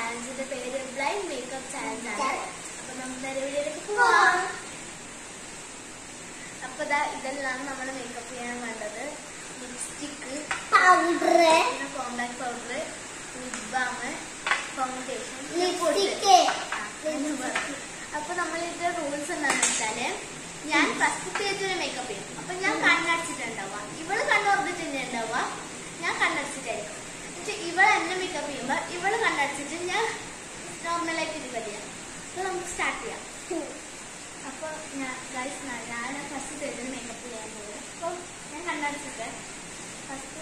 ചാലഞ്ചിന്റെ പേര് blind makeup challenge ആണ്. അപ്പൊ നമുക്ക് വീഡിയോയിലേക്ക് പോവാം. അപ്പൊ ഇതെല്ലാം നമ്മൾ മേക്കപ്പ് ചെയ്യാൻ വേണ്ടത് lipstick, powder, compact powder, lip balm, foundation. അപ്പൊ നമ്മളിത് റൂൾസ് എന്താണെന്ന് വെച്ചാല് ഞാൻ ഫസ്റ്റ് സ്റ്റേജിൽ മേക്കപ്പ് ചെയ്യും. അപ്പൊ ഞാൻ കണ്ണടച്ചിട്ടുണ്ടാവുക, ഇവള് കണ്ണുറന്നിട്ട് ഉണ്ടാവുക, ഞാൻ കണ്ണടച്ചിട്ടായിരിക്കും. പക്ഷെ ഇവള് എന്നെ മേക്കപ്പ് ചെയ്യുമ്പോ ഇവള് കണ്ണടച്ചിട്ട് ഞാൻ നോർമലായിട്ട് ഇത് ചെയ്യാം. അപ്പൊ നമുക്ക് സ്റ്റാർട്ട് ചെയ്യാം. അപ്പൊ ഞാൻ ഫസ്റ്റ് സ്റ്റേജിൽ മേക്കപ്പ് ചെയ്യാൻ പോകും. അപ്പൊ ഞാൻ കണ്ണടച്ചിട്ട് ഫസ്റ്റ്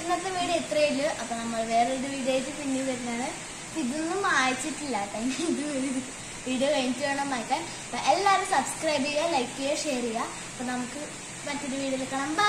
ഇന്നത്തെ വീഡിയോ ഇത്രയേ ഉള്ളൂ. അപ്പൊ നമ്മൾ വേറൊരു വീഡിയോ ആയിട്ട് പിന്നെ വരുന്നതാണ്. ഇതൊന്നും മായച്ചിട്ടില്ല കേട്ടോ. ഇത് വീഡിയോ കഴിഞ്ഞിട്ട് വേണം മായ്ക്കാൻ. അപ്പൊ എല്ലാവരും സബ്സ്ക്രൈബ് ചെയ്യുക, ലൈക്ക് ചെയ്യുക, ഷെയർ ചെയ്യുക. അപ്പൊ നമുക്ക് മറ്റൊരു വീഡിയോയിൽ കാണാം. ബൈ.